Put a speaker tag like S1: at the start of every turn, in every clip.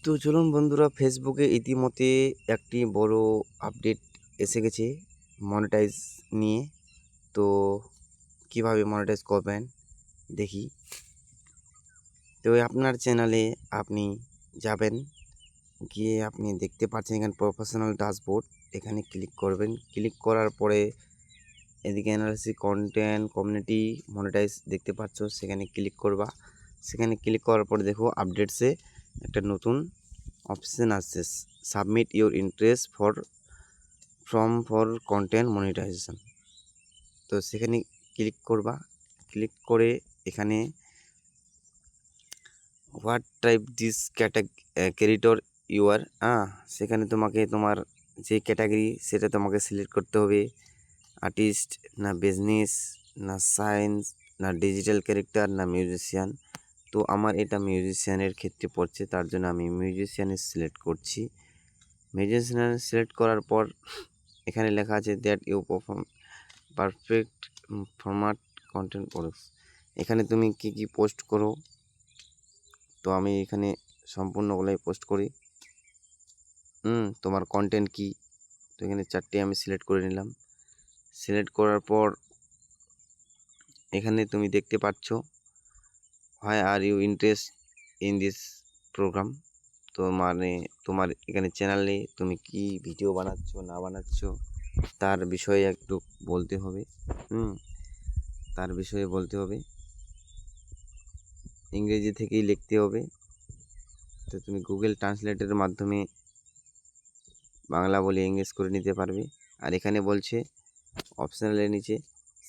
S1: তো চলুন বন্ধুরা, ফেসবুকে ইতিমধ্যে একটি বড় আপডেট এসে গেছে মনিটাইজ নিয়ে। তো কিভাবে মনিটাইজ করবেন দেখি। তো আপনার চ্যানেলে আপনি যাবেন, গিয়ে আপনি দেখতে পাচ্ছেন এখানে প্রফেশনাল ড্যাশবোর্ড, এখানে ক্লিক করবেন। ক্লিক করার পরে এদিকে অ্যানালিসিস, কন্টেন্ট, কমিউনিটি, মনিটাইজ দেখতে পাচ্ছ, সেখানে ক্লিক করবা। সেখানে ক্লিক করার পরে দেখো আপডেটসে একটা নতুন অপশন আসছে, submit your interest for content monetization. তো সেখানে ক্লিক করবা। ক্লিক করে এখানে what type this character you are, সেখানে তোমাকে তোমার যে ক্যাটাগরি সেটা তোমাকে সিলেক্ট করতে হবে। আর্টিস্ট, না বিজনেস, না সায়েন্স, না ডিজিটাল ক্যারেক্টার, না মিউজিশিয়ান। তো আমার এটা মিউজিশিয়ানের ক্ষেত্রে পড়ছে, তার জন্য আমি মিউজিশিয়ানের সিলেক্ট করছি। মিউজিশিয়ান সিলেক্ট করার পর এখানে লেখা আছে that you perform perfect format content products. এখানে তুমি কি কি পোস্ট করো, তো আমি এখানে সম্পূর্ণগুলোই পোস্ট করি। তোমার কন্টেন্ট কি, তো এখানে 4টে আমি সিলেক্ট করে নিলাম। সিলেক্ট করার পর এখানে তুমি দেখতে পাচ্ছ why are you interest in this program. তো মানে তোমার এখানে চ্যানেলে তুমি কি ভিডিও বানাচ্ছ না বানাচ্ছ তার বিষয়ে একটু বলতে হবে। তার বিষয়ে বলতে হবে, ইংরেজি থেকেই লিখতে হবে। তো তুমি গুগল ট্রান্সলেটের মাধ্যমে বাংলা বলে ইংলিশ করে নিতে পারবে। আর এখানে বলছে অপশনালের নিচে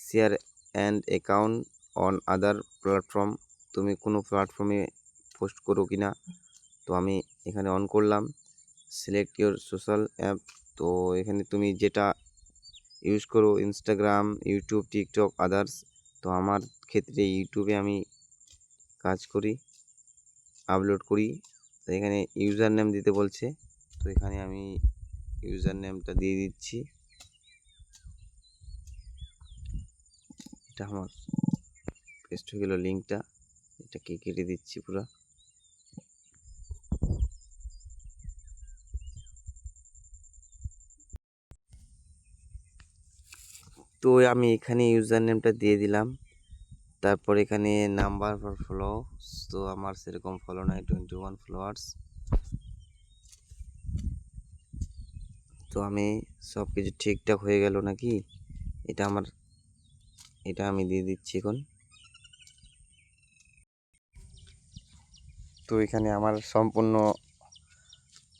S1: share and account on other platform, তুমি কোনো প্ল্যাটফর্মে পোস্ট করো কি না। তো আমি এখানে অন করলাম। সিলেক্ট ইউর সোশ্যাল অ্যাপ, তো এখানে তুমি যেটা ইউজ করো, ইনস্টাগ্রাম, ইউটিউব, টিকটক, আদার্স। তো আমার ক্ষেত্রে ইউটিউবে আমি কাজ করি, আপলোড করি। তো এখানে ইউজার নেম দিতে বলছে, তো এখানে আমি ইউজার নেমটা দিয়ে দিচ্ছি। এটা আমার পেস্ট হয়ে গেল লিঙ্কটা, এটাকে কেটে দিচ্ছি পুরো। তো আমি এখানে ইউজার নেমটা দিয়ে দিলাম। তারপর এখানে নাম্বার ফর ফলো, তো আমার সেরকম ফলো নাই, 21 ফলোয়ার্স। তো আমি সব কিছু ঠিকঠাক হয়ে গেল নাকি, এটা আমি দিয়ে দিচ্ছি এখন। তো এখানে আমার সম্পূর্ণ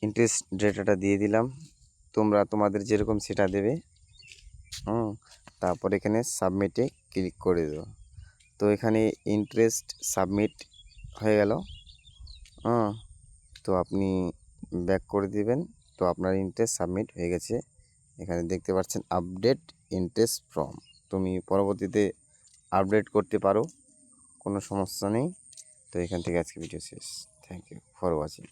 S1: ইন্টারেস্ট ডেটাটা দিয়ে দিলাম, তোমরা তোমাদের যেরকম সেটা দেবে। তারপর এখানে সাবমিটে ক্লিক করে দেবো। তো এখানে ইন্টারেস্ট সাবমিট হয়ে গেল। তো আপনি ব্যাক করে দিবেন, তো আপনার ইন্টারেস্ট সাবমিট হয়ে গেছে। এখানে দেখতে পাচ্ছেন আপডেট ইন্টারেস্ট ফর্ম, তুমি পরবর্তীতে আপডেট করতে পারো, কোনো সমস্যা নেই। তো এখান থেকে আজকে ভিডিও শেষ। Thank you for watching.